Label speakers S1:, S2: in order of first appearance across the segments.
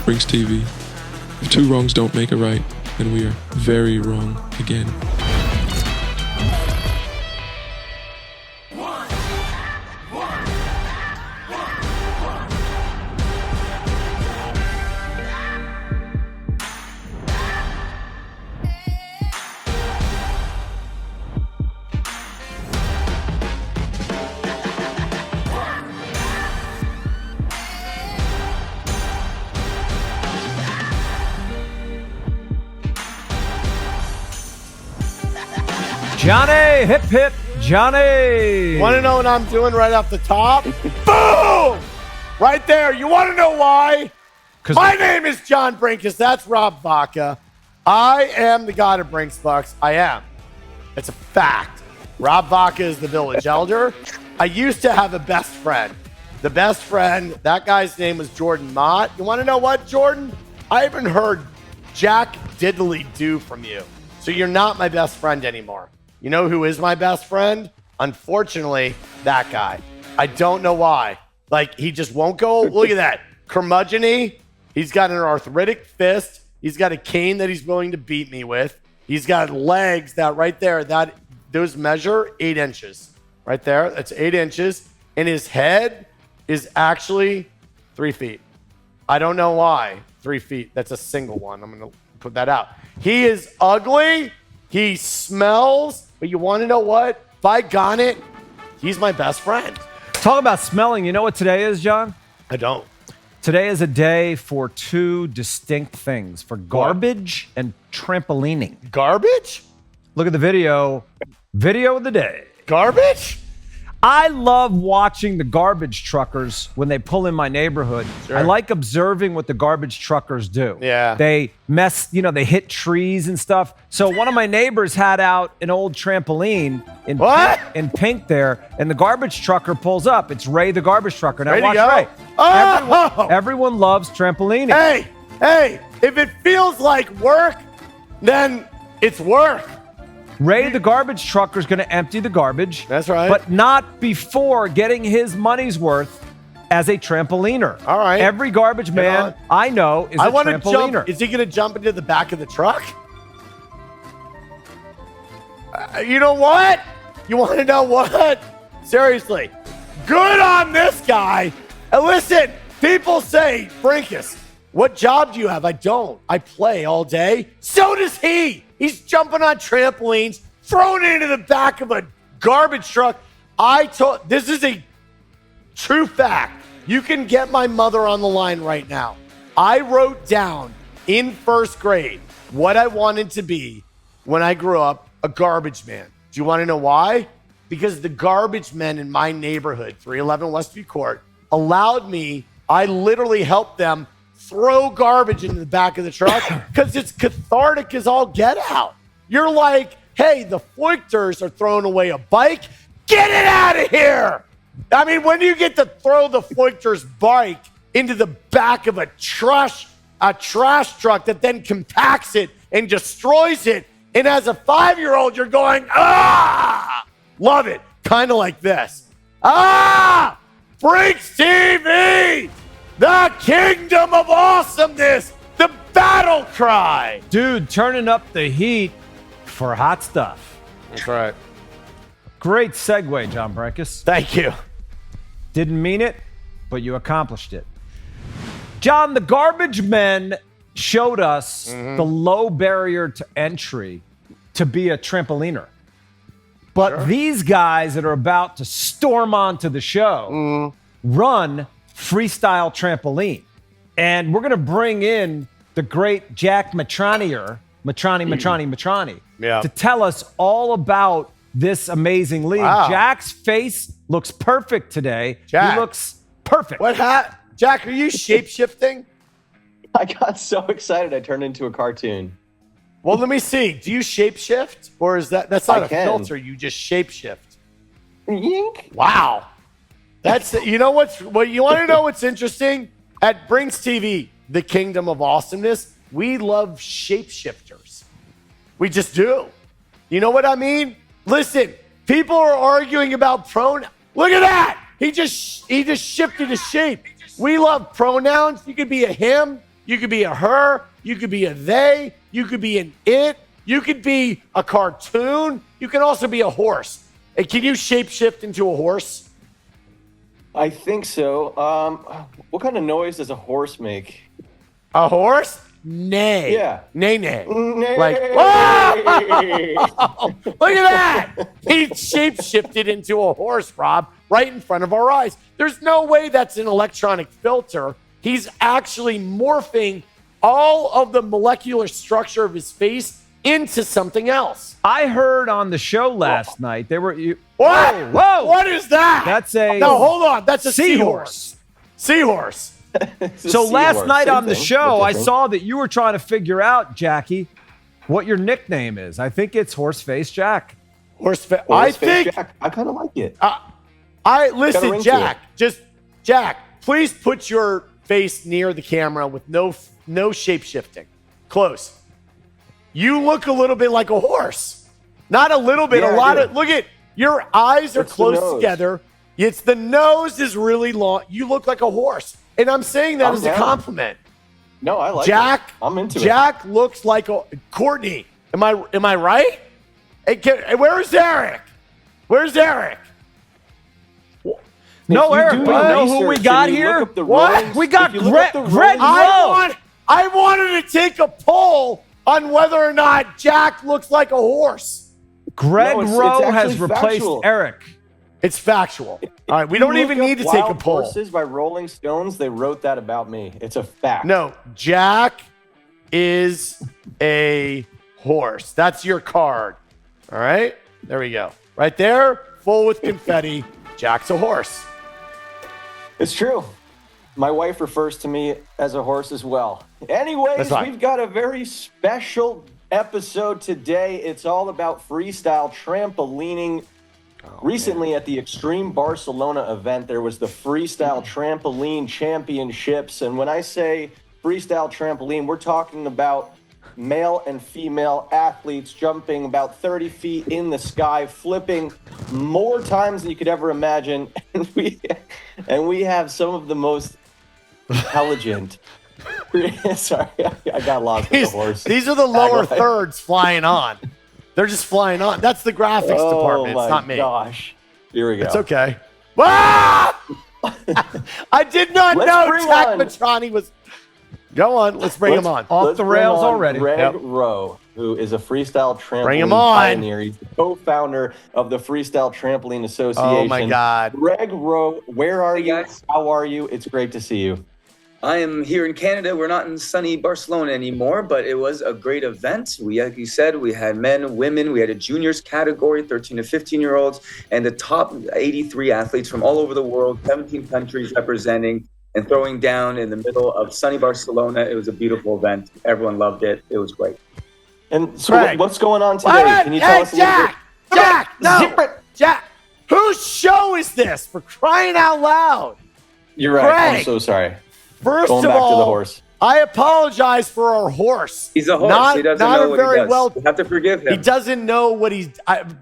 S1: Brinx TV. If two wrongs don't make a right, then we are very wrong again.
S2: Johnny, hip hip, Johnny.
S3: Want to know what I'm doing right off the top? Boom! Right there. You want to know why? My name is John Brinkus. That's Rob Vaca. I am the god of Brinx Bucks. I am. It's a fact. Rob Vaca is the village elder. I used to have a best friend. The best friend, that guy's name was Jordan Mott. You want to know what, Jordan? I haven't heard Jack Diddley do from you. So you're not my best friend anymore. You know who is my best friend? Unfortunately, that guy. I don't know why. Like, he just won't go. Look at that. Curmudgeon-y. He's got an arthritic fist. He's got a cane that he's willing to beat me with. He's got legs that right there, those measure 8 inches. Right there. That's 8 inches. And his head is actually 3 feet. I don't know why. 3 feet. That's a single one. I'm going to put that out. He is ugly. He smells. But you want to know what? If I got it, he's my best friend.
S2: Talk about smelling. You know what today is, John?
S3: I don't.
S2: Today is a day for two distinct things, for garbage and trampolining.
S3: Garbage?
S2: Look at the video. Video of the day.
S3: Garbage?
S2: I love watching the garbage truckers when they pull in my neighborhood.
S3: Sure.
S2: I like observing what the garbage truckers do.
S3: Yeah.
S2: They they hit trees and stuff. So one of my neighbors had out an old trampoline in pink there, and the garbage trucker pulls up. It's Ray the garbage trucker. Now watch Ray.
S3: Oh!
S2: Everyone loves trampolining.
S3: Hey, if it feels like work, then it's work.
S2: Ray the garbage trucker is going to empty the garbage.
S3: That's right.
S2: But not before getting his money's worth as a trampoliner.
S3: All right.
S2: Every garbage man I know is a trampoliner.
S3: Jump. Is he going to jump into the back of the truck? You know what? You want to know what? Seriously. Good on this guy. And listen, people say, Brinkus, what job do you have? I don't. I play all day. So does he. He's jumping on trampolines, throwing it into the back of a garbage truck. This is a true fact. You can get my mother on the line right now. I wrote down in first grade what I wanted to be when I grew up, a garbage man. Do you want to know why? Because the garbage men in my neighborhood, 311 Westview Court, allowed me, I literally helped them throw garbage into the back of the truck because it's cathartic as all get out. You're like, hey, the Foichters are throwing away a bike. Get it out of here. I mean, when do you get to throw the Foichters bike into the back of a trash truck that then compacts it and destroys it? And as a 5-year-old, you're going, love it. Kind of like this. Brinx TV! The kingdom of awesomeness, the battle cry.
S2: Dude, turning up the heat for hot stuff.
S3: That's right.
S2: Great segue, John Brinkus.
S3: Thank you.
S2: Didn't mean it, but you accomplished it. John, the garbage men showed us the low barrier to entry to be a trampoliner. But these guys that are about to storm onto the show run Freestyle Trampoline. And we're going to bring in the great Jack Matrani to tell us all about this amazing league.
S3: Wow.
S2: Jack's face looks perfect today.
S3: Jack.
S2: He looks perfect.
S3: Jack, are you shape-shifting?
S4: I got so excited I turned into a cartoon.
S3: Well, let me see. Do you shape-shift? Or is that's not
S4: I
S3: a
S4: can.
S3: filter, you just shape-shift?
S4: Yink.
S3: Wow. That's you know what you want to know what's interesting? At Brinx TV, the kingdom of awesomeness, we love shapeshifters. We just do. You know what I mean? Listen, people are arguing about pronouns. Look at that. He just shifted his shape. We love pronouns. You could be a him. You could be a her. You could be a they. You could be an it. You could be a cartoon. You can also be a horse. Hey, can you shapeshift into a horse?
S4: I think so. What kind of noise does a horse make?
S3: A horse? Nay.
S4: Yeah.
S3: Nay, nay.
S4: Nay.
S3: Like, whoa! Look at that. He shapeshifted into a horse, Rob, right in front of our eyes. There's no way that's an electronic filter. He's actually morphing all of the molecular structure of his face into something else.
S2: I heard on the show last night they were.
S3: What?
S2: Whoa!
S3: What is that?
S2: That's a
S3: No, hold on. That's a
S2: seahorse.
S3: Seahorse.
S2: So last night
S4: Same
S2: on the
S4: thing,
S2: show,
S4: but
S2: I
S4: different.
S2: saw that you were trying to figure out, Jackie, what your nickname is. I think it's Horseface Jack.
S3: I
S4: Horse face
S3: think.
S4: Jack. I kind of like it.
S3: I
S4: Got a
S3: listen,
S4: ring to
S3: Jack. Jack. Please put your face near the camera with no shape shifting. Close. You look a little bit like a horse. Not a little bit.
S4: Yeah,
S3: a
S4: I
S3: lot
S4: do.
S3: of. Look at your eyes are
S4: It's the
S3: close
S4: nose.
S3: together. It's the nose is really long. You look like a horse, and I'm saying that
S4: I'm
S3: as a
S4: down.
S3: compliment.
S4: No, I like
S3: Jack,
S4: it. I'm into it.
S3: Jack looks like a Courtney. Am I right? Hey, where's Eric? Where's Eric?
S2: No,
S4: If you
S2: Eric,
S4: do
S2: but you
S4: your
S2: know who we
S4: research
S2: got
S4: and you look
S2: here?
S4: up the
S3: What?
S4: roles-
S2: We got
S4: if you look up the
S2: Greg
S4: roles-
S2: Rowe.
S3: I wanted to take a poll on whether or not Jack looks like a horse.
S2: Greg
S4: No, it's
S2: Rowe
S4: actually
S2: has replaced
S4: factual.
S2: Eric.
S3: It's factual. All right, we
S4: You
S3: don't even
S4: look
S3: need to
S4: up
S3: take a
S4: Wild
S3: poll.
S4: Horses by Rolling Stones. They wrote that about me. It's a fact.
S3: No, Jack is a horse. That's your card. All right, there we go. Right there, full with confetti. Jack's a horse.
S4: It's true. My wife refers to me as a horse as well. Anyways,
S3: That's fine.
S4: we've got a very special episode today. It's all about freestyle trampolining. Recently at the Extreme Barcelona event, there was the Freestyle Trampoline Championships. And when I say freestyle trampoline, we're talking about male and female athletes jumping about 30 feet in the sky, flipping more times than you could ever imagine. And we have some of the most intelligent. Sorry, I got lost with the horse.
S3: These are the lower
S4: Tagline.
S3: thirds flying on. They're just flying on. That's the graphics department. It's not me.
S4: Gosh. Here we go.
S3: It's okay. Ah! I did not
S4: Let's
S3: know
S4: bring
S3: Jack
S4: on-
S3: Matrani was. Go on. Let's bring him on.
S2: Off
S4: Let's
S2: the
S4: bring
S2: rails
S4: on
S2: already.
S4: Greg
S3: Yep.
S4: Rowe, who is a freestyle trampoline
S3: Bring him on.
S4: pioneer. He's the co-founder of the Freestyle Trampoline Association.
S3: Oh my God.
S4: Greg Rowe, where are you?
S5: guys.
S4: How are you? It's great to see you.
S5: I am here in Canada. We're not in sunny Barcelona anymore, but it was a great event. We, like you said, we had men, women, we had a juniors category, 13 to 15-year-olds, and the top 83 athletes from all over the world, 17 countries representing and throwing down in the middle of sunny Barcelona. It was a beautiful event. Everyone loved it. It was great.
S4: And so
S3: Greg.
S4: what's going on today?
S3: Wait,
S4: Can you tell us a little bit?
S3: Jack, no.
S4: Zip it.
S3: Jack, whose show is this? For crying out loud.
S4: You're right. I'm
S3: Greg.
S4: so sorry.
S3: First
S4: Going
S3: of
S4: back to
S3: all,
S4: the horse.
S3: I apologize for our horse.
S5: He's a horse.
S3: Not,
S5: he doesn't
S3: not
S5: know
S3: a
S5: what
S3: very
S5: he does.
S3: well.
S5: We have to forgive him.
S3: He doesn't know what he's.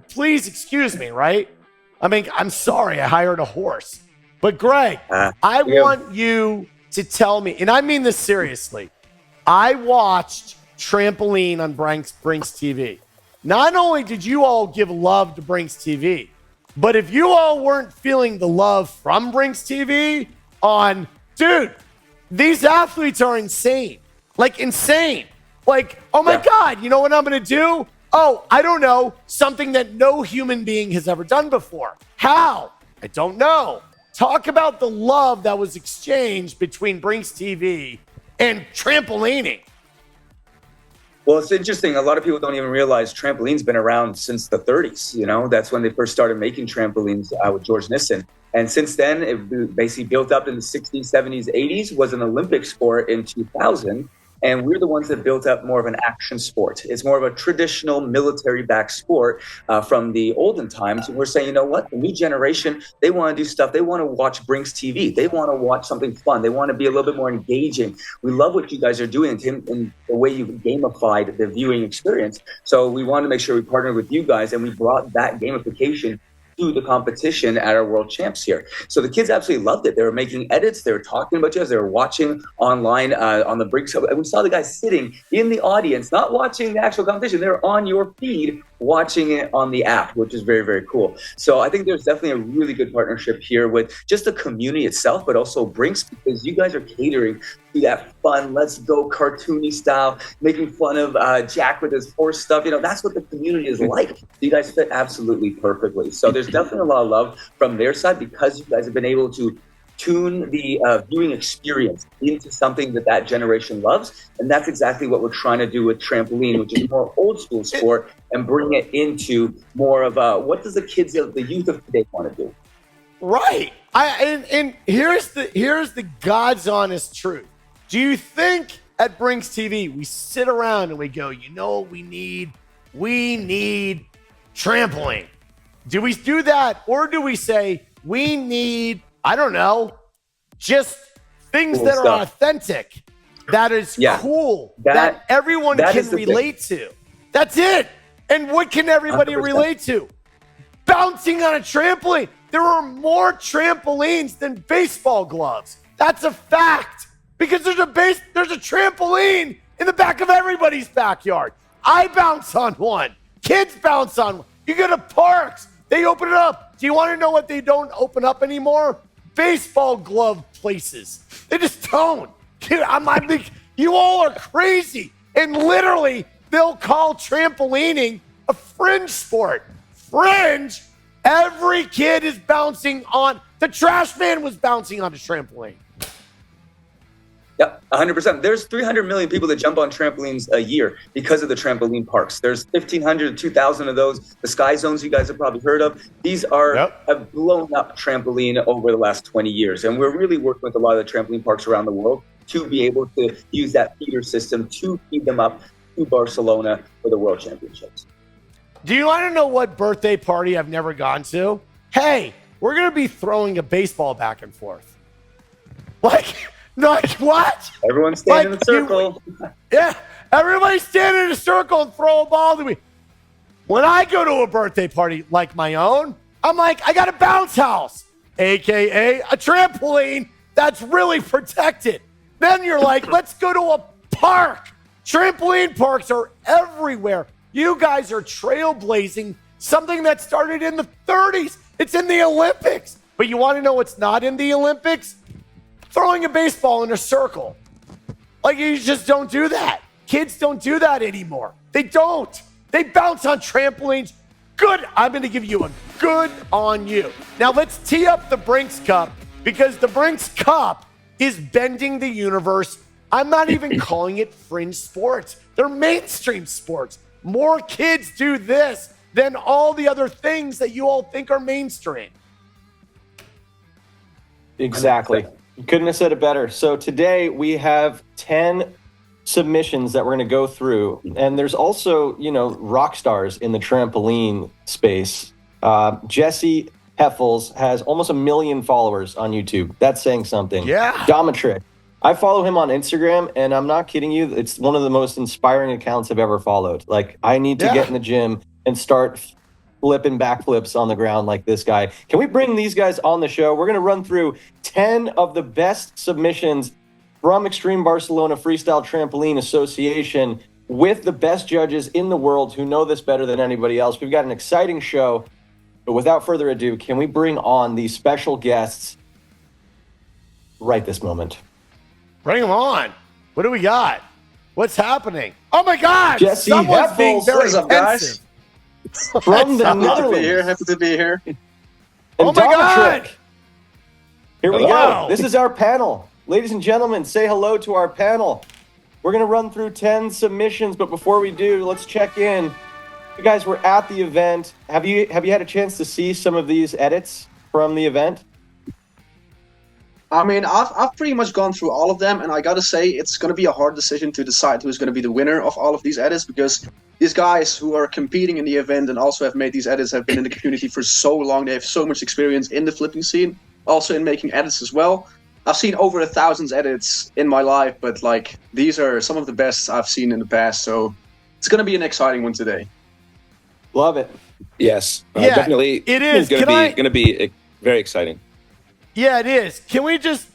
S3: Please excuse me, right? I mean, I'm sorry. I hired a horse, but Greg, I
S5: yeah.
S3: want you to tell me, and I mean this seriously. I watched Trampoline on Brinx TV. Not only did you all give love to Brinx TV, but if you all weren't feeling the love from Brinx TV on, dude, these athletes are insane. Like, insane. Like, oh my
S5: Yeah.
S3: God, you know what I'm going to do? Oh, I don't know. Something that no human being has ever done before. How? I don't know. Talk about the love that was exchanged between Brinx TV and trampolining.
S5: Well, it's interesting. A lot of people don't even realize trampoline's been around since the 30s. You know, that's when they first started making trampolines with George Nissen. And since then, it basically built up in the 60s, 70s, 80s, was an Olympic sport in 2000. And we're the ones that built up more of an action sport. It's more of a traditional military-backed sport from the olden times. And we're saying, you know what? The new generation, they want to do stuff. They want to watch Brinx TV. They want to watch something fun. They want to be a little bit more engaging. We love what you guys are doing in the way you've gamified the viewing experience. So we wanted to make sure we partnered with you guys, and we brought that gamification to the competition at our world champs here. So the kids absolutely loved it. They were making edits. They were talking about you guys. They were watching online on the Brinx. And we saw the guys sitting in the audience, not watching the actual competition. They were on your feed watching it on the app, which is very, very cool. So I think there's definitely a really good partnership here with just the community itself, but also Brinx, because you guys are catering to that fun, let's go cartoony style, making fun of Jack with his horse stuff. You know, that's what the community is like. You guys fit absolutely perfectly. So there's definitely a lot of love from their side because you guys have been able to tune the viewing experience into something that generation loves. And that's exactly what we're trying to do with trampoline, which is more old school sport, and bring it into more of what does the youth of today want to do?
S3: Right. And here's the God's honest truth. Do you think at Brinx TV we sit around and we go, you know what we need? We need trampoline. Do we do that? Or do we say we need, I don't know, just things
S5: cool
S3: that
S5: stuff.
S3: are authentic, that is cool, that everyone can relate to? That's it. And what can everybody
S5: 100%.
S3: relate to? Bouncing on a trampoline. There are more trampolines than baseball gloves. That's a fact. Because there's a trampoline in the back of everybody's backyard. I bounce on one. Kids bounce on one. You go to parks, they open it up. Do you want to know what they don't open up anymore? Baseball glove places. They just don't. You all are crazy. And literally, they'll call trampolining a fringe sport. Fringe? Every kid is bouncing on. The trash man was bouncing on a trampoline.
S5: Yeah, 100%. There's 300 million people that jump on trampolines a year because of the trampoline parks. There's 1,500 to 2,000 of those. The Sky Zones you guys have probably heard of. These have blown up trampoline over the last 20 years. And we're really working with a lot of the trampoline parks around the world to be able to use that feeder system to feed them up to Barcelona for the World Championships.
S3: Do you want to know what birthday party I've never gone to? Hey, we're going to be throwing a baseball back and forth. Like what?
S5: Everyone's standing in a circle.
S3: Everybody stand in a circle and throw a ball to me. When I go to a birthday party like my own, I'm like, I got a bounce house, a.k.a. a trampoline that's really protected. Then you're like, let's go to a park. Trampoline parks are everywhere. You guys are trailblazing something that started in the 30s. It's in the Olympics. But you want to know what's not in the Olympics? Throwing a baseball in a circle. Like, you just don't do that. Kids don't do that anymore. They don't. They bounce on trampolines. Good. I'm going to give you a good on you. Now let's tee up the Brinx Cup, because the Brinx Cup is bending the universe. I'm not even calling it fringe sports. They're mainstream sports. More kids do this than all the other things that you all think are mainstream.
S4: Exactly. You couldn't have said it better. So today we have 10 submissions that we're going to go through. And there's also, rock stars in the trampoline space. Jesse Heffels has almost 1 million followers on YouTube. That's saying something.
S3: Yeah.
S4: Domitric. I follow him on Instagram, and I'm not kidding you. It's one of the most inspiring accounts I've ever followed. Like, I need to get in the gym and start flipping backflips on the ground like this guy. Can we bring these guys on the show? We're going to run through 10 of the best submissions from Extreme Barcelona Freestyle Trampoline Association with the best judges in the world who know this better than anybody else. We've got an exciting show, but without further ado, can we bring on these special guests right this moment?
S3: Bring them on. What do we got? What's happening? Oh my God!
S4: Jesse
S3: Someone's
S4: Heffels.
S3: being very
S6: What's up, guys?
S3: pensive.
S4: From the
S3: Netherlands.
S6: Happy to be here.
S4: And
S3: Oh my God!
S4: Domitric. Here we
S3: Hello.
S4: go. This is our panel. Ladies and gentlemen, say hello to our panel. We're going to run through 10 submissions, but before we do, let's check in. You guys were at the event. Have you had a chance to see some of these edits from the event?
S6: I mean, I've pretty much gone through all of them, and I gotta say, it's gonna be a hard decision to decide who's gonna be the winner of all of these edits, because these guys who are competing in the event and also have made these edits have been in the community for so long. They have so much experience in the flipping scene, also in making edits as well. I've seen over 1,000 edits in my life, but like, these are some of the best I've seen in the past, so it's gonna be an exciting one today.
S4: Love it.
S7: Yes,
S3: Yeah,
S7: definitely.
S3: it is.
S7: Going to be very exciting.
S3: Yeah, it is. Can we just,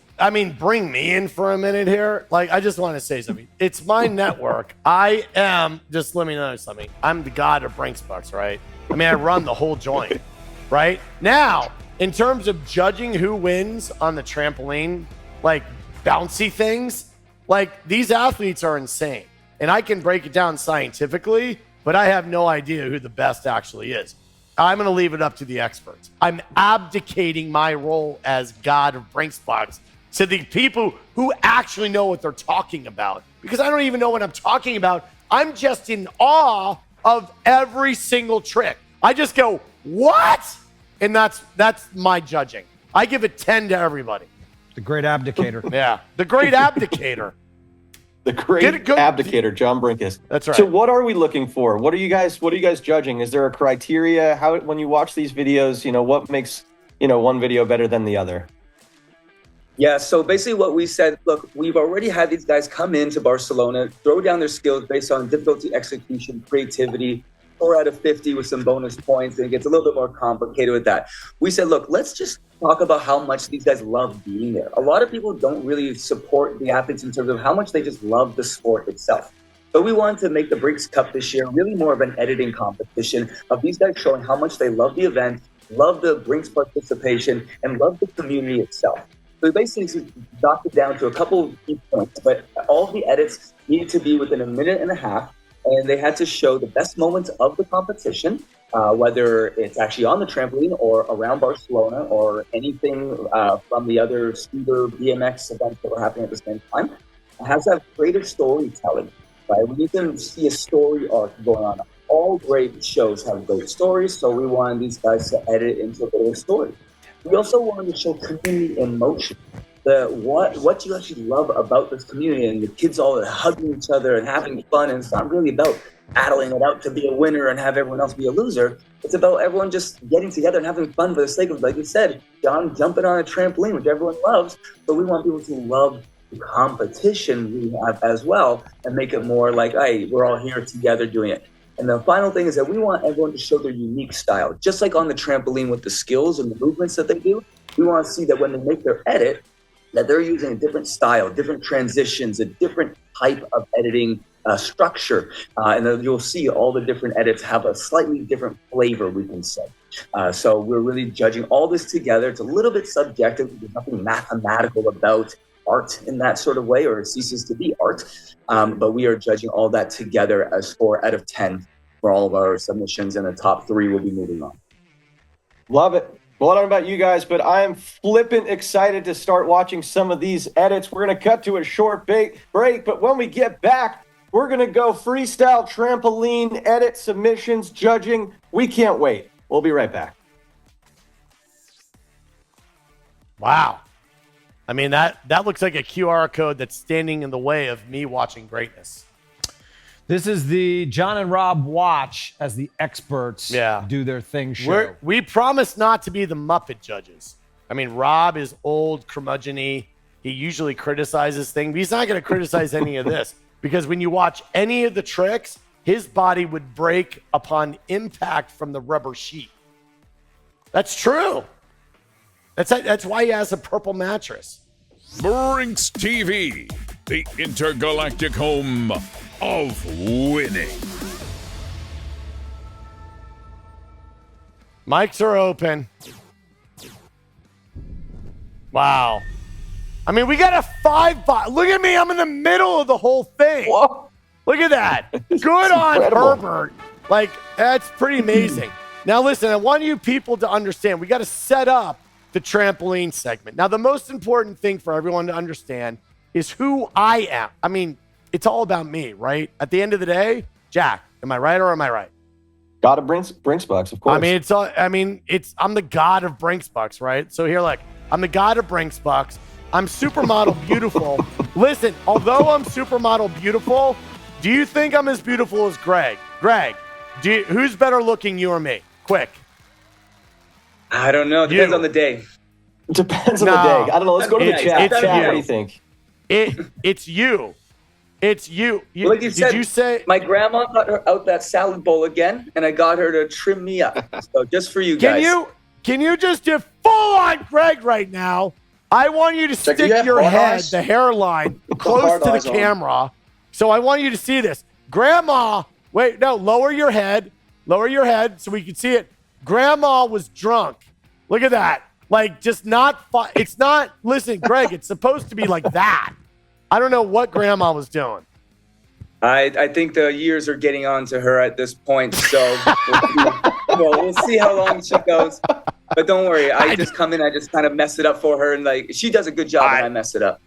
S3: bring me in for a minute here? Like, I just want to say something. It's my network. I am, just let me know something. I'm the god of Brinx Bucks, right? I run the whole joint, right? Now, in terms of judging who wins on the trampoline, like bouncy things, like these athletes are insane. And I can break it down scientifically, but I have no idea who the best actually is. I'm going to leave it up to the experts. I'm abdicating my role as God of Brinx Bucks to the people who actually know what they're talking about. Because I don't even know what I'm talking about. I'm just in awe of every single trick. I just go, what? And that's my judging. I give it 10 to everybody.
S2: The great abdicator.
S3: Yeah, the great abdicator.
S4: The great abdicator, John Brinkus.
S3: That's right.
S4: So what are we looking for? What are you guys judging? Is there a criteria? How, when you watch these videos, what makes, one video better than the other?
S5: Yeah, so basically what we said, look, we've already had these guys come into Barcelona, throw down their skills based on difficulty, execution, creativity, 4 out of 50 with some bonus points, and it gets a little bit more complicated with that. We said, look, let's just talk about how much these guys love being there. A lot of people don't really support the athletes in terms of how much they just love the sport itself. So we wanted to make the Brinx Cup this year really more of an editing competition of these guys showing how much they love the event, love the Brinx participation, and love the community itself. So we basically knocked it down to a couple of key points, but all the edits needed to be within a minute and a half, and they had to show the best moments of the competition, whether it's actually on the trampoline or around Barcelona or anything from the other scooter BMX events that were happening at the same time. It has to have creative storytelling, right? We need to see a story arc going on. All great shows have great stories, so we wanted these guys to edit into a bit of a story. We also wanted to show community in motion. What you actually love about this community, and the kids all hugging each other and having fun. And it's not really about battling it out to be a winner and have everyone else be a loser. It's about everyone just getting together and having fun for the sake of, like you said, John, jumping on a trampoline, which everyone loves. But we want people to love the competition we have as well and make it more like, hey, we're all here together doing it. And the final thing is that we want everyone to show their unique style. Just like on the trampoline with the skills and the movements that they do, we want to see that when they make their edit, that they're using a different style, different transitions, a different type of editing structure. And then you'll see all the different edits have a slightly different flavor, we can say. So we're really judging all this together. It's a little bit subjective. There's nothing mathematical about art in that sort of way, or it ceases to be art. But we are judging all that together as 4 out of 10 for all of our submissions, and the top 3 will be moving on.
S4: Love it. Well, I don't know about you guys, but I am flippin' excited to start watching some of these edits. We're going to cut to a short break, but when we get back, we're going to go freestyle trampoline edit submissions, judging. We can't wait. We'll be right back.
S3: Wow. That looks like a QR code that's standing in the way of me watching greatness.
S2: This is the John and Rob watch as the experts do their thing show.
S3: We promise not to be the Muppet judges. Rob is old, curmudgeon-y. He usually criticizes things. But he's not going to criticize any of this because when you watch any of the tricks, his body would break upon impact from the rubber sheet. That's true. That's why he has a purple mattress.
S8: Brinx TV, the intergalactic home of winning.
S3: Mics are open. Wow. We got a 5-bot. Look at me. I'm in the middle of the whole thing.
S4: Whoa.
S3: Look at that. Good on Herbert. That's pretty amazing. Now, listen, I want you people to understand. We got to set up the trampoline segment. Now, the most important thing for everyone to understand is who I am. It's all about me, right? At the end of the day, Jack, am I right or am I right?
S4: God of Brinx Bucks, of course.
S3: I'm the god of Brinx Bucks, right? So here, I'm the god of Brinx Bucks. I'm supermodel beautiful. Listen, although I'm supermodel beautiful, do you think I'm as beautiful as Greg? Greg, who's better looking, you or me? Quick.
S5: I don't know. Depends on the day.
S4: Depends on the day. I don't know. Let's go to the chat. Chat, what do you think?
S3: It's you.
S2: It's you.
S5: Like you
S2: did
S5: said,
S2: you say
S5: my grandma got her out that salad bowl again, and I got her to trim me up. So just for you guys.
S3: Can you just do full on Greg right now? I want you to
S6: Jack, do you
S3: stick
S6: have
S3: your
S6: hard
S3: head,
S6: eyes?
S3: the hairline, close
S6: hard
S3: to
S6: eyes
S3: the
S6: on.
S3: camera. So I want you to see this. Grandma, wait, no, lower your head. Lower your head so we can see it. Grandma was drunk. Look at that. Like, just not, it's not, listen, Greg, it's supposed to be like that. I don't know what grandma was doing.
S5: I think the years are getting on to her at this point, so we'll see how long she goes. But don't worry, I just come in, I just kind of mess it up for her, and like she does a good job, and I mess it up.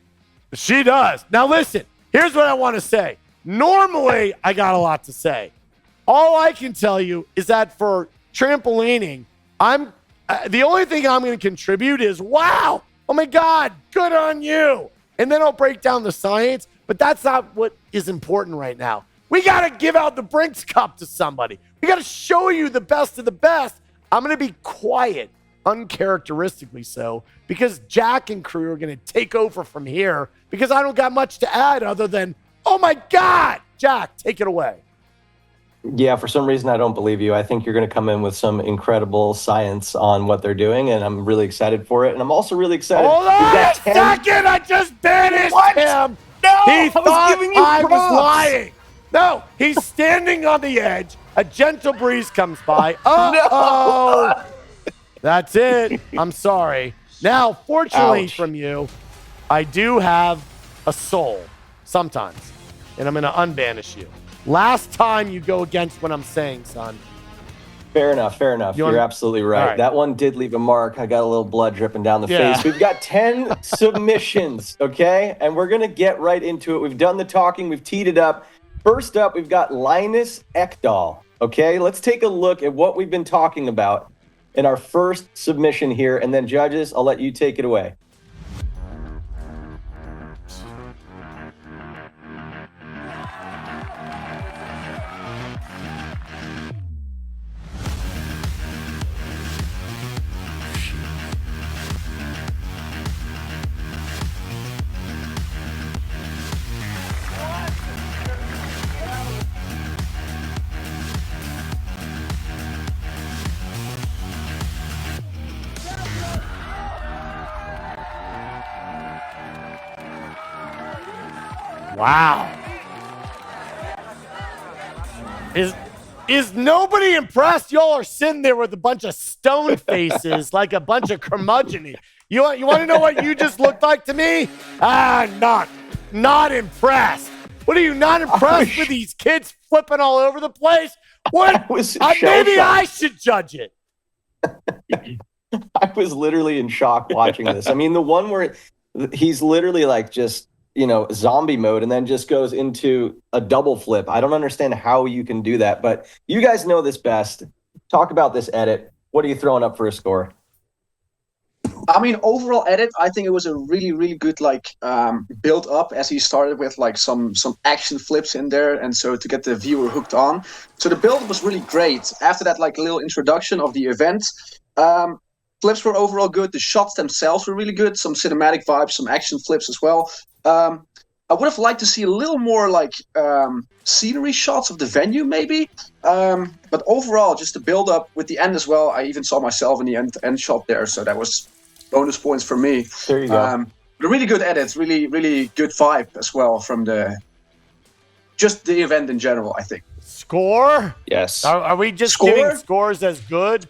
S3: She does. Now listen, here's what I want to say. Normally, I got a lot to say. All I can tell you is that for trampolining, I'm the only thing I'm going to contribute is, wow, oh my God, good on you. And then I'll break down the science, but that's not what is important right now. We got to give out the Brinx Cup to somebody. We got to show you the best of the best. I'm going to be quiet, uncharacteristically so, because Jack and crew are going to take over from here because I don't got much to add other than, oh my God, Jack, take it away.
S4: Yeah, for some reason, I don't believe you. I think you're going to come in with some incredible science on what they're doing, and I'm really excited for it. And I'm also really excited.
S3: Hold on a second. I just banished him.
S4: No,
S3: He thought
S4: giving you
S3: I was
S4: props.
S3: lying. No, he's standing on the edge. A gentle breeze comes by. Uh-oh. That's it. I'm sorry. Now, fortunately
S4: Ouch.
S3: from you, I do have a soul sometimes, and I'm going to unbanish you. Last time you go against what I'm saying, son.
S4: Fair enough. You're absolutely right.
S3: All right.
S4: That one did leave a mark. I got a little blood dripping down the
S3: Yeah.
S4: face. We've got 10 submissions, okay? And we're going to get right into it. We've done the talking. We've teed it up. First up, we've got Linus Ekdahl, okay? Let's take a look at what we've been talking about in our first submission here. And then, judges, I'll let you take it away.
S3: Wow. Is nobody impressed? Y'all are sitting there with a bunch of stone faces like a bunch of curmudgeon. You want to know what you just looked like to me? Not impressed. What are you not impressed with these kids flipping all over the place? What? Maybe I should judge it.
S4: I was literally in shock watching this. I mean, the one where he's literally like just, zombie mode and then just goes into a double flip. I don't understand how you can do that, but you guys know this best. Talk about this edit. What are you throwing up for a score?
S6: I mean, overall edit, I think it was a really, really good build up as he started with like some action flips in there, and so to get the viewer hooked on. So the build was really great. After that, like little introduction of the event, flips were overall good. The shots themselves were really good. Some cinematic vibes, some action flips as well. I would have liked to see a little more scenery shots of the venue, maybe. But overall, just the build up with the end as well. I even saw myself in the end shot there, so that was bonus points for me.
S4: There you go.
S6: But a really good edit, really, really good vibe as well from the event in general, I think.
S3: Score?
S7: Yes.
S3: Are we just
S6: Score?
S3: giving scores as good?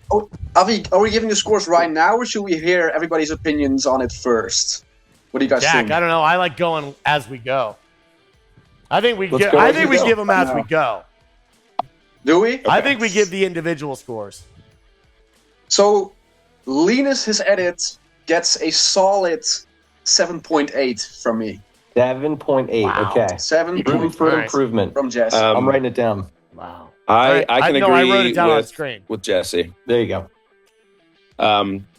S6: Oh, are we giving the scores right now, or should we hear everybody's opinions on it first? What do you guys
S3: Jack,
S6: think?
S3: I don't know. I like going as we go. I think we
S6: Let's go as we go.
S3: give them as
S6: No.
S3: we go.
S6: Do we?
S3: I think we give the individual scores.
S6: So, Linus, his edit, gets a solid 7.8 from me.
S4: 7.8.
S3: Wow.
S4: Okay.
S6: 7
S4: Room for
S3: All right.
S4: improvement.
S6: from Jesse.
S4: I'm writing it down.
S3: Wow.
S7: I can
S3: no,
S7: agree
S3: I wrote it down on
S7: with,
S3: screen.
S7: with Jesse.
S4: There you go.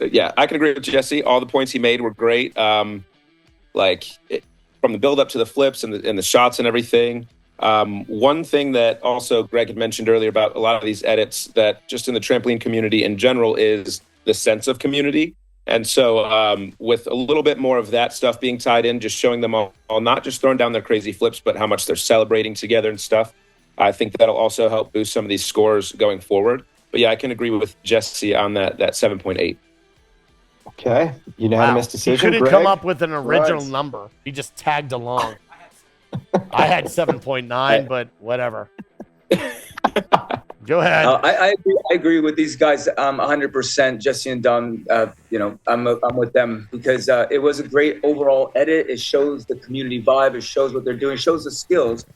S7: Yeah, I can agree with Jesse. All the points he made were great. From the build up to the flips and the shots and everything. One thing that also Greg had mentioned earlier about a lot of these edits that just in the trampoline community in general is the sense of community. And so with a little bit more of that stuff being tied in, just showing them all not just throwing down their crazy flips, but how much they're celebrating together and stuff, I think that'll also help boost some of these scores going forward. But yeah, I can agree with Jesse on that 7.8.
S4: Okay, unanimous
S3: He
S4: decision.
S3: couldn't
S4: Greg?
S3: come up with an original
S6: Right.
S3: number. He just tagged along. I had 7.9, but whatever. Go ahead.
S5: I agree with these guys 100%. Jesse and Don, I'm with them because it was a great overall edit. It shows the community vibe. It shows what they're doing. It shows the skills.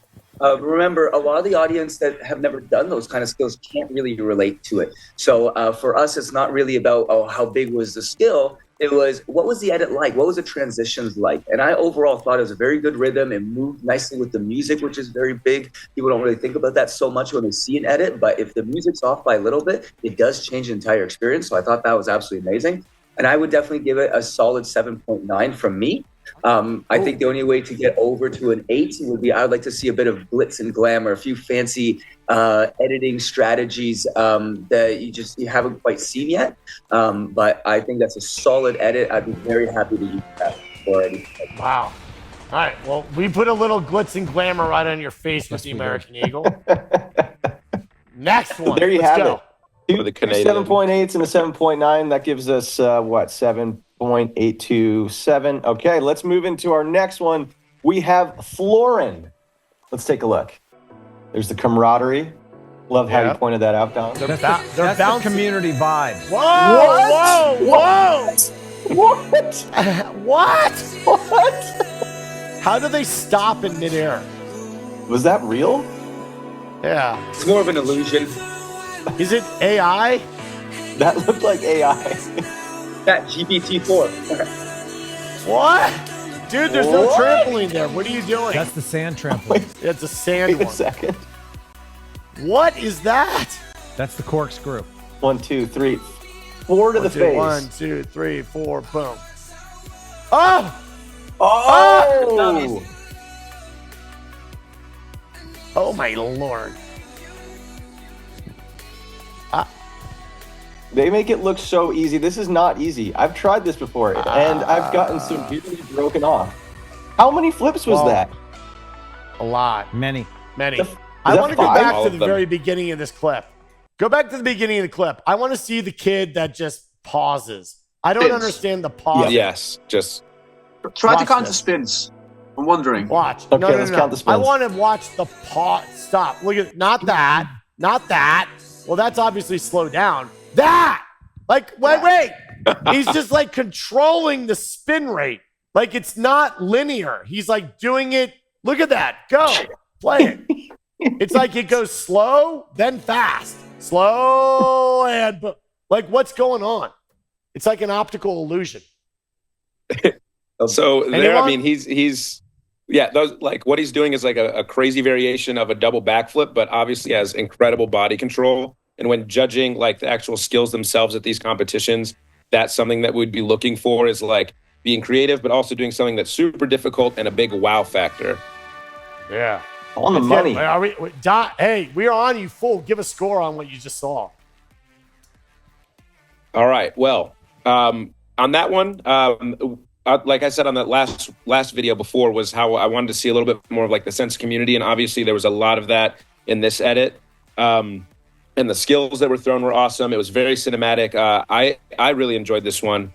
S5: Remember, a lot of the audience that have never done those kind of skills can't really relate to it. So for us, it's not really about, how big was the skill. It was, what was the edit like? What was the transitions like? And I overall thought it was a very good rhythm. It moved nicely with the music, which is very big. People don't really think about that so much when they see an edit, but if the music's off by a little bit, it does change the entire experience. So I thought that was absolutely amazing. And I would definitely give it a solid 7.9 from me. I think the only way to get over to an 8 would be, I would like to see a bit of glitz and glamour, a few fancy editing strategies that you haven't quite seen yet. But I think that's a solid edit. I'd be very happy to use that already.
S3: Wow. All right. Well, we put a little glitz and glamour right on your face with the American Eagle. Next one.
S4: There you
S3: Let's
S4: have
S3: go.
S4: it.
S7: For the Canadian.
S4: 7.8s and a 7.9. That gives us 7.827. Okay, let's move into our next one. We have Florin. Let's take a look. There's the camaraderie. Love how
S3: Yeah.
S4: you pointed that out, Don.
S3: They're
S2: That's the
S3: bouncing.
S2: community vibe.
S3: Whoa! Whoa!
S4: What?
S3: What?
S4: What?
S3: How do they stop in midair?
S4: Was that real?
S3: Yeah.
S5: It's more of an illusion.
S3: Is it AI?
S4: That looked like AI.
S5: That GPT-4.
S3: What? Dude, there's no
S4: What?
S3: trampoline there. What are you doing?
S2: That's the sand trampoline.
S3: It's a sand
S4: Wait a
S3: one.
S4: second.
S3: What is that?
S2: That's the corkscrew.
S4: 1, 2, 3. 4 to the face.
S3: 1, 2, 3, 4, boom. Oh!
S4: Oh!
S3: Oh my lord.
S4: They make it look so easy. This is not easy. I've tried this before, and I've gotten severely broken off. How many flips was
S3: Well,
S4: that?
S3: A lot.
S2: Many.
S3: Many.
S4: that
S3: I want to go
S4: 5?
S3: back
S7: All
S3: to
S7: of
S3: the
S7: them.
S3: very beginning of this clip. Go back to the beginning of the clip. I want to see the kid that just pauses. I don't
S6: Spins.
S3: understand the pause.
S7: Yes, just
S6: Try to
S3: Watch
S6: count
S3: this.
S6: the spins. I'm wondering.
S3: Watch.
S4: Okay,
S3: no, no,
S4: let's
S3: no.
S4: count the
S3: I
S4: spins.
S3: want to watch the pause. Stop. Look at not that. Not that. Well, that's obviously slowed down. That. Like, wait. He's just like controlling the spin rate. Like it's not linear. He's like doing it. Look at that. Go. Play it. It's like it goes slow, then fast. Slow and like what's going on? It's like an optical illusion.
S7: so there.
S3: Anyone?
S7: I mean, he's yeah. Those like what he's doing is like a crazy variation of a double backflip, but obviously has incredible body control. And when judging like the actual skills themselves at these competitions, that's something that we'd be looking for is like being creative, but also doing something that's super difficult and a big wow factor.
S3: Yeah.
S4: On the money.
S3: Are we, hey, we are on you full. Give a score on what you just saw.
S7: All right. Well, on that one, like I said on that last video before, was how I wanted to see a little bit more of like the sense of community, and obviously there was a lot of that in this edit. And the skills that were thrown were awesome. It was very cinematic. I really enjoyed this one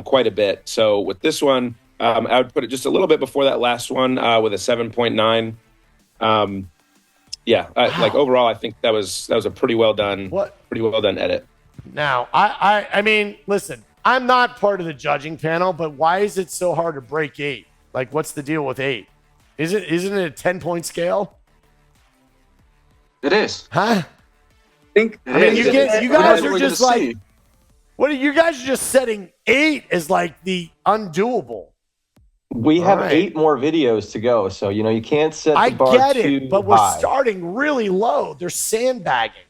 S7: quite a bit. So with this one, I would put it just a little bit before that last one with a 7.9. Like overall, I think that was a pretty well done edit.
S3: Now, I mean, listen, I'm not part of the judging panel, but why is it so hard to break 8? Like, what's the deal with 8? Isn't it a 10-point scale?
S6: It is.
S3: Huh?
S6: I mean,
S3: you guys are
S6: we're
S3: just
S6: gonna
S3: like,
S6: see.
S3: what are you guys are just setting 8 as like the undoable.
S4: We have
S3: All right.
S4: 8 more videos to go, so you can't set the
S3: I
S4: bar
S3: get
S4: too
S3: it, but we're
S4: high.
S3: starting really low. They're sandbagging.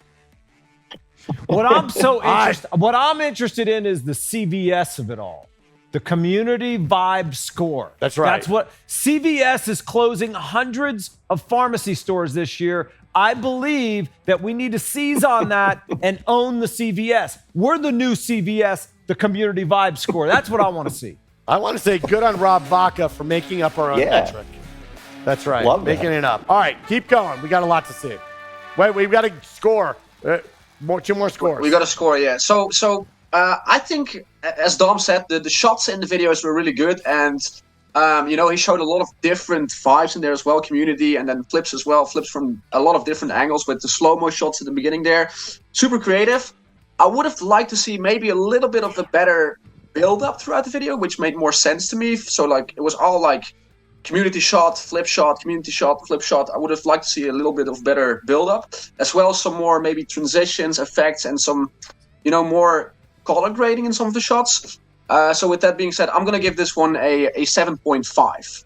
S2: What I'm interested in is the CVS of it all. The community vibe score.
S3: That's right.
S2: That's what CVS is closing hundreds of pharmacy stores this year. I believe that we need to seize on that and own the CVS. We're the new CVS the community vibe score. That's what I want to see.
S3: I want to say good on Rob Vaca for making up our own metric. That's right.
S4: Love that.
S3: Making it up. All right, keep going. We got a lot to see. Wait, we've got to score. Two more scores.
S6: We got to score, yeah. So I think, as Dom said, the shots in the videos were really good, and he showed a lot of different vibes in there as well, community, and then flips as well, flips from a lot of different angles with the slow-mo shots at the beginning there. Super creative. I would have liked to see maybe a little bit of the better build-up throughout the video, which made more sense to me. So, like, it was all, like, community shot, flip shot, community shot, flip shot. I would have liked to see a little bit of better build-up, as well as some more maybe transitions, effects, and some, more color grading in some of the shots. So with that being said, I'm going to give this one a 7.5.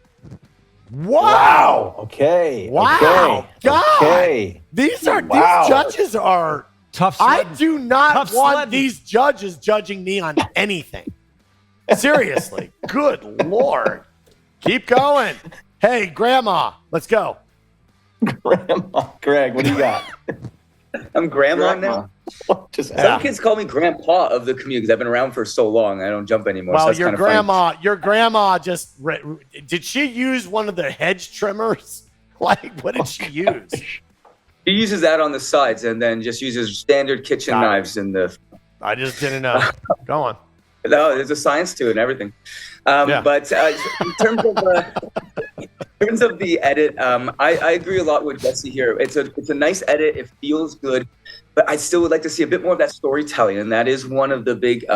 S3: Wow.
S4: Okay.
S3: Wow.
S4: Okay.
S3: God.
S4: Okay.
S3: These judges are
S2: Tough
S3: I
S2: sledding.
S3: do not
S2: Tough
S3: want
S2: sledding.
S3: these judges judging me on anything. Seriously. Good Lord. Keep going. Hey, Grandma, let's go.
S4: Grandma. Greg, what do you got?
S5: I'm grandma now. Some kids call me grandpa of the community because I've been around for so long. I don't jump anymore.
S3: Well,
S5: so that's
S3: your
S5: kind of funny.
S3: grandma just did she use one of the hedge trimmers? Like, what did she use?
S5: He uses that on the sides and then just uses standard kitchen knives in the.
S3: I just didn't know. Go on.
S5: No, there's a science to it and everything. But in terms of the edit, I agree a lot with Jesse here. It's a nice edit. It feels good, but I still would like to see a bit more of that storytelling, and that is one of the big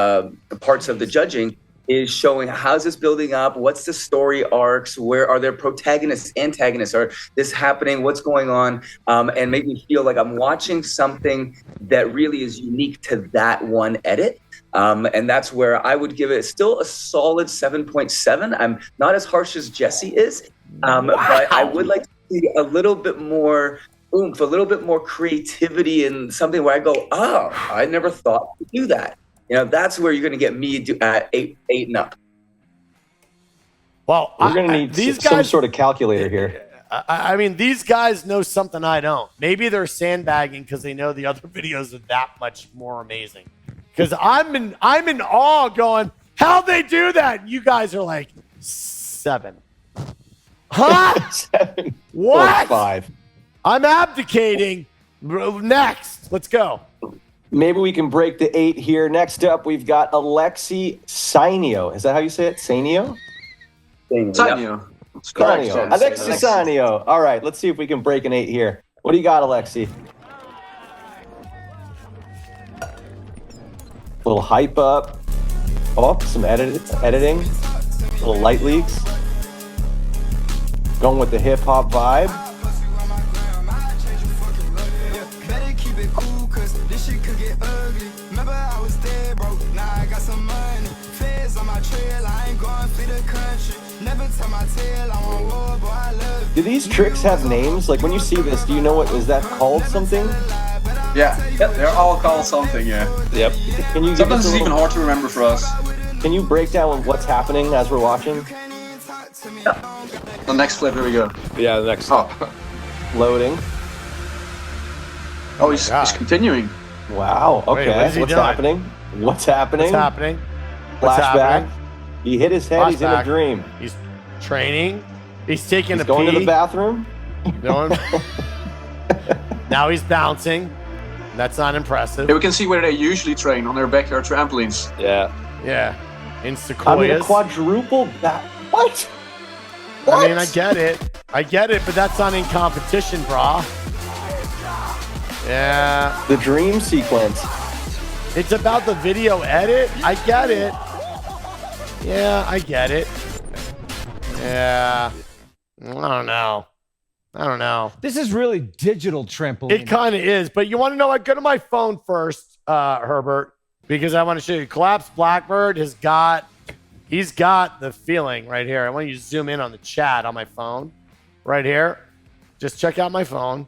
S5: parts of the judging. Is showing how's this building up, what's the story arcs, where are there protagonists, antagonists, are this happening, what's going on, and make me feel like I'm watching something that really is unique to that one edit. And that's where I would give it still a solid 7.7. I'm not as harsh as Jesse is, but I would like to see a little bit more oomph, a little bit more creativity, and something where I go, oh, I never thought to do that. That's where you're going to get me at eight and up.
S3: Well,
S4: we're going to need
S3: these
S4: some
S3: guys,
S4: sort of calculator here.
S3: I mean, these guys know something I don't. Maybe they're sandbagging because they know the other videos are that much more amazing. Because I'm in awe going, how'd they do that? You guys are like 7. Huh?
S4: 7.
S3: What?
S4: 5.
S3: I'm abdicating. Next. Let's go.
S4: Maybe we can break the 8 here. Next up, we've got Alexi Sainio. Is that how you say it? Sainio?
S6: Sainio.
S4: Sainio. Alexi Sainio. All right, let's see if we can break an 8 here. What do you got, Alexi? Little hype up. Oh, some editing. Little light leaks. Going with the hip hop vibe. Do these tricks have names? Like when you see this, do you know what is that called? Something?
S6: Yeah, they're all called something. Yeah.
S7: Yep.
S4: Can you
S6: Sometimes it's even hard to remember for us.
S4: Can you break down what's happening as we're watching?
S6: The next flip, here we go.
S7: Yeah, the next.
S6: Oh,
S4: Loading.
S6: oh, he's continuing.
S4: Wow. Okay.
S3: Wait, what is he
S4: What's
S3: doing?
S4: happening? What's happening?
S3: What's happening? What's
S4: Flashback.
S3: happening?
S4: He hit his head. He's in a
S3: Flashback.
S4: dream.
S3: He's training. He's taking
S4: He's
S3: a
S4: going
S3: pee.
S4: to the bathroom.
S3: Doing- now he's bouncing. That's not impressive.
S6: Here we can see where they usually train on their backyard trampolines.
S7: Yeah.
S3: Yeah. In
S4: I mean, a
S3: sequoias.
S4: quadruple back. What?
S3: I mean, I get it, but that's not in competition, brah. Yeah.
S4: The dream sequence.
S3: It's about the video edit. I get it. Yeah, I get it. Yeah. I don't know.
S2: This is really digital trampoline.
S3: It kind of is, but you want to know what? Go to my phone first, Herbert, because I want to show you. Collapse Blackbird he's got the feeling right here. I want you to zoom in on the chat on my phone, right here. Just check out my phone,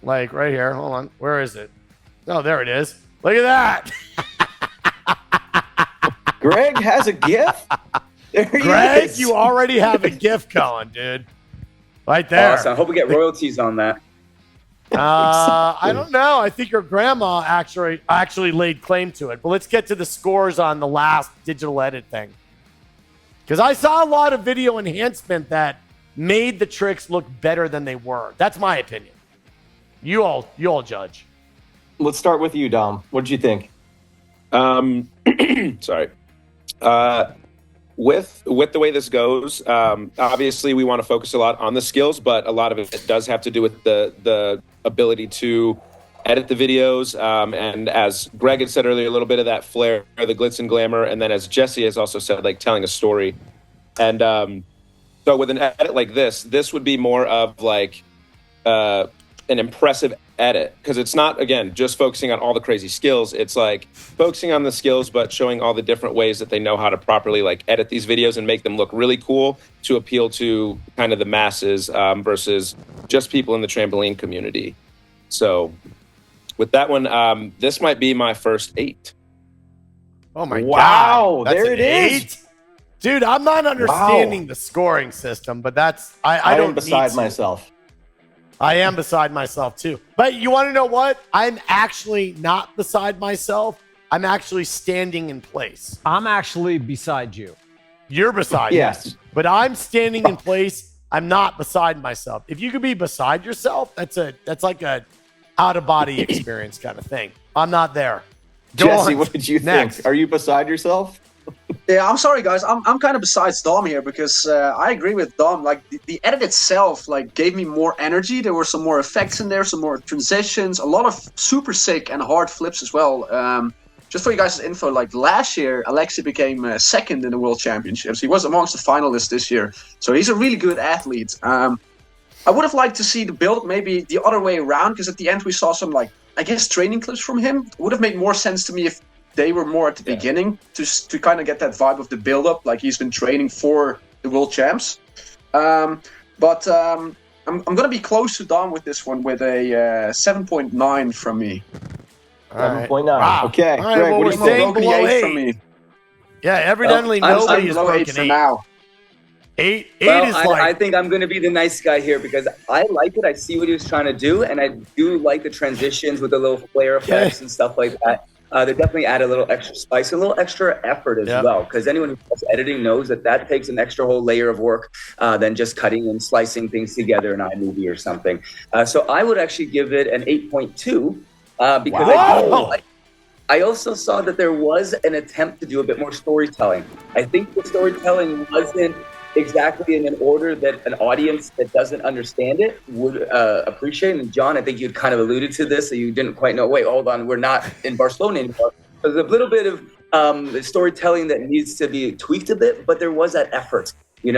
S3: like right here. Hold on, where is it? Oh, there it is. Look at that.
S4: Greg has a GIF. There he
S3: Greg,
S4: is.
S3: you already have a GIF going, dude. Right there.
S5: Awesome. I hope we get royalties on that.
S3: I don't know. I think your grandma actually laid claim to it. But let's get to the scores on the last digital edit thing. Because I saw a lot of video enhancement that made the tricks look better than they were. That's my opinion. You all judge.
S4: Let's start with you, Dom. What did you think?
S7: Sorry. With the way this goes, obviously we want to focus a lot on the skills, but a lot of it does have to do with the ability to edit the videos. And as Greg had said earlier, a little bit of that flair, the glitz and glamour. And then as Jesse has also said, like telling a story. And so with an edit like this would be more of like an impressive edit, because it's not, again, just focusing on all the crazy skills. It's like focusing on the skills, but showing all the different ways that they know how to properly like edit these videos and make them look really cool to appeal to kind of the masses versus just people in the trampoline community. So with that one, this might be my first 8.
S3: Oh my
S4: Wow,
S3: God. That's
S4: there
S3: an
S4: it is.
S3: 8? Dude, I'm not understanding the scoring system, but that's I don't
S4: am beside
S3: need to.
S4: myself.
S3: I am beside myself too. But you want to know what? I'm actually not beside myself. I'm actually standing in place.
S2: I'm actually beside you.
S3: You're beside
S4: Yes.
S3: me. But I'm standing in place. I'm not beside myself. If you could be beside yourself, that's like a out of body experience kind of thing. I'm not there. Go
S4: Jesse,
S3: on.
S4: what did you
S3: Next.
S4: think? Are you beside yourself?
S6: Yeah, I'm sorry, guys. I'm kind of besides Dom here because I agree with Dom. Like the edit itself, like gave me more energy. There were some more effects in there, some more transitions, a lot of super sick and hard flips as well. Just for you guys' info, like last year, Alexi became second in the World Championships. He was amongst the finalists this year, so he's a really good athlete. I would have liked to see the build maybe the other way around, because at the end we saw some like I guess training clips from him. It would have made more sense to me if they were more at the beginning to kind of get that vibe of the build-up, like he's been training for the World Champs. But I'm going to be close to Dom with this one with a 7.9 from me.
S4: 7.9.
S3: Wow.
S4: Okay.
S3: All right,
S4: Greg,
S3: well,
S4: what
S3: we're
S4: do you think?
S3: staying
S6: Broken
S3: below
S6: 8 from
S3: 8.
S6: me.
S3: Yeah, evidently
S5: I'm
S3: nobody has
S6: below 8
S3: broken
S6: for
S3: 8.
S6: now.
S3: 8
S5: Well,
S3: is
S5: I
S3: like
S5: think I'm going to be the nice guy here because I like it. I see what he was trying to do, and I do like the transitions with the little flare effects and stuff like that. They definitely add a little extra spice, a little extra effort as well, because anyone who does editing knows that takes an extra whole layer of work than just cutting and slicing things together in iMovie or something. So I would actually give it an 8.2 because I also saw that there was an attempt to do a bit more storytelling. I think the storytelling wasn't exactly in an order that an audience that doesn't understand it would appreciate. And John, I think you'd kind of alluded to this, so you didn't quite know, wait, hold on, we're not in Barcelona anymore. There's a little bit of storytelling that needs to be tweaked a bit, but there was that effort, and